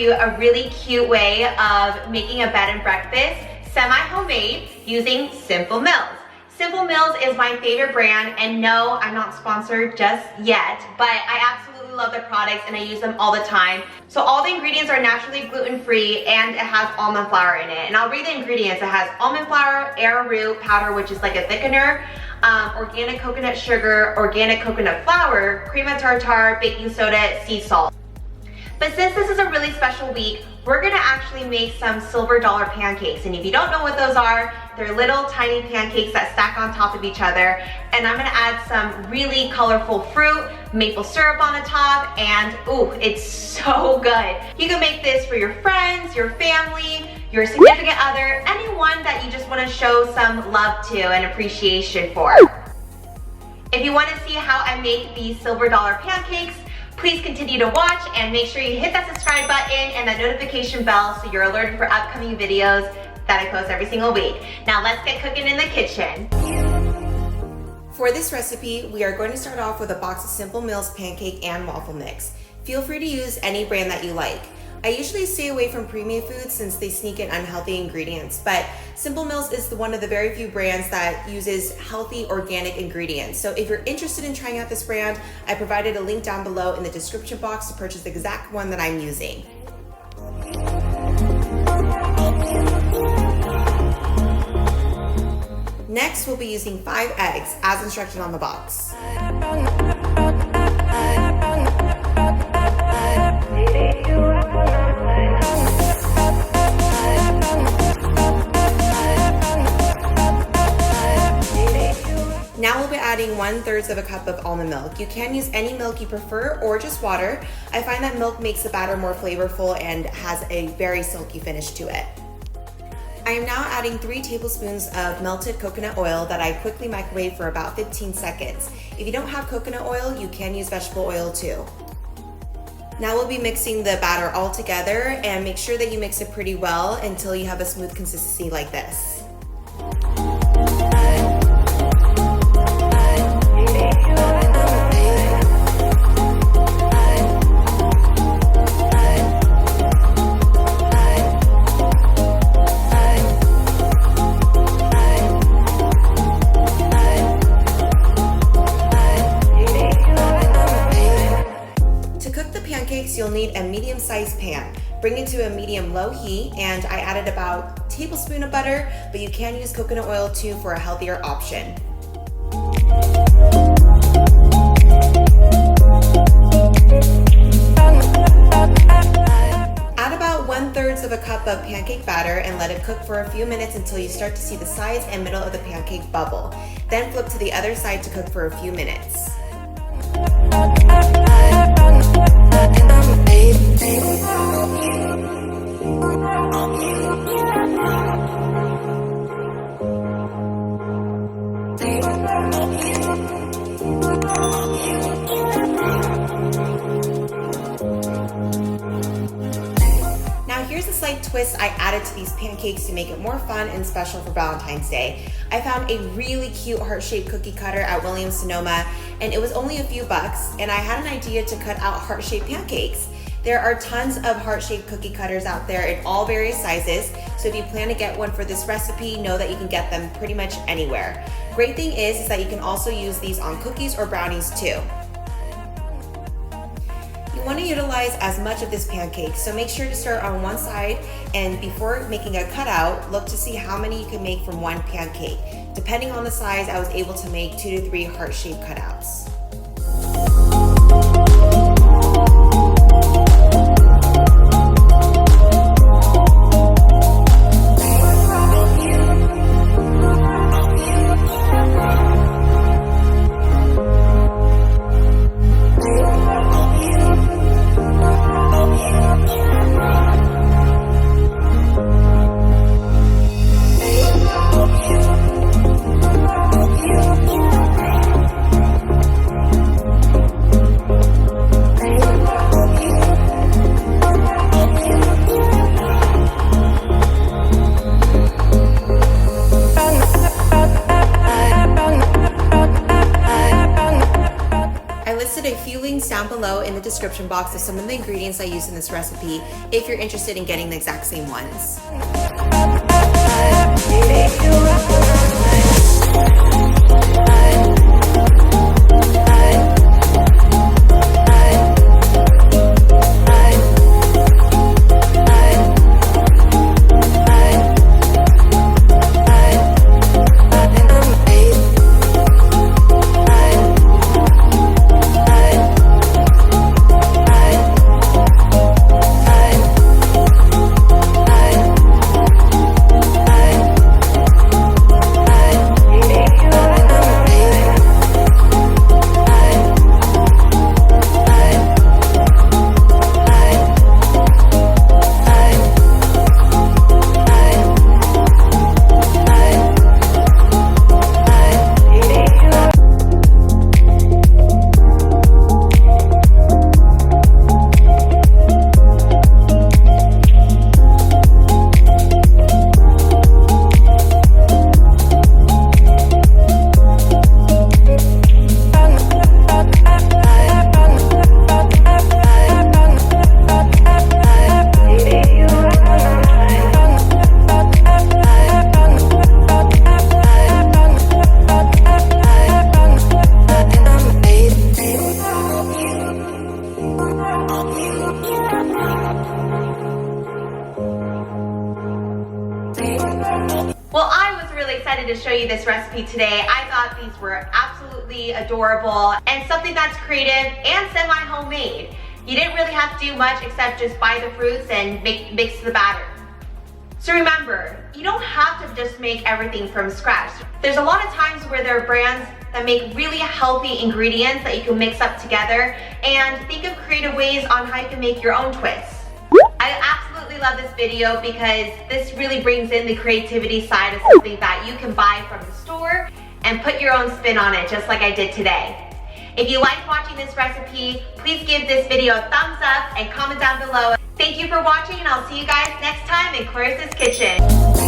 you a really cute way of making a bed and breakfast, semi-homemade, using Simple Mills. Simple Mills is my favorite brand, and no, I'm not sponsored just yet, but I absolutely love their products and I use them all the time. So all the ingredients are naturally gluten-free and it has almond flour in it. And I'll read the ingredients. It has almond flour, arrowroot powder, which is like a thickener, organic coconut sugar, organic coconut flour, cream of tartar, baking soda, sea salt. But since this is a really special week, we're gonna actually make some silver dollar pancakes. And if you don't know what those are, they're little tiny pancakes that stack on top of each other. And I'm gonna add some really colorful fruit, maple syrup on the top, and ooh, it's so good. You can make this for your friends, your family, your significant other, anyone that you just wanna show some love to and appreciation for. If you wanna see how I make these silver dollar pancakes, please continue to watch and make sure you hit that subscribe button and that notification bell so you're alerted for upcoming videos that I post every single week. Now let's get cooking in the kitchen. For this recipe, we are going to start off with a box of Simple Mills pancake and waffle mix. Feel free to use any brand that you like. I usually stay away from premium foods since they sneak in unhealthy ingredients, but Simple Mills is one of the very few brands that uses healthy organic ingredients. So if you're interested in trying out this brand, I provided a link down below in the description box to purchase the exact one that I'm using. Next, we'll be using 5 eggs as instructed on the box. Now we'll be adding 1/3 of a cup of almond milk. You can use any milk you prefer or just water. I find that milk makes the batter more flavorful and has a very silky finish to it. I am now adding 3 tablespoons of melted coconut oil that I quickly microwave for about 15 seconds. If you don't have coconut oil, you can use vegetable oil too. Now we'll be mixing the batter all together and make sure that you mix it pretty well until you have a smooth consistency like this. You'll need a medium-sized pan. Bring it to a medium-low heat, and I added about a tablespoon of butter, but you can use coconut oil too for a healthier option. Add about 1/3 of a cup of pancake batter and let it cook for a few minutes until you start to see the sides and middle of the pancake bubble. Then flip to the other side to cook for a few minutes. Now here's a slight twist I added to these pancakes to make it more fun and special for Valentine's Day. I found a really cute heart-shaped cookie cutter at Williams-Sonoma, and it was only a few bucks, and I had an idea to cut out heart-shaped pancakes. There are tons of heart-shaped cookie cutters out there in all various sizes, so if you plan to get one for this recipe, know that you can get them pretty much anywhere. Great thing is that you can also use these on cookies or brownies too. You want to utilize as much of this pancake, so make sure to start on one side, and before making a cutout, look to see how many you can make from one pancake. Depending on the size, I was able to make 2 to 3 heart-shaped cutouts. description box of some of the ingredients I use in this recipe if you're interested in getting the exact same ones. Well, I was really excited to show you this recipe today. I thought these were absolutely adorable and something that's creative and semi-homemade. You didn't really have to do much except just buy the fruits and mix the batter. So remember, you don't have to just make everything from scratch. There's a lot of times where there are brands that make really healthy ingredients that you can mix up together, and think of creative ways on how you can make your own twists. I absolutely love this video because this really brings in the creativity side of something that you can buy from the store and put your own spin on it, just like I did today. If you liked watching this recipe, please give this video a thumbs up and comment down below. Thank you for watching, and I'll see you guys next time in Clarissa's Kitchen.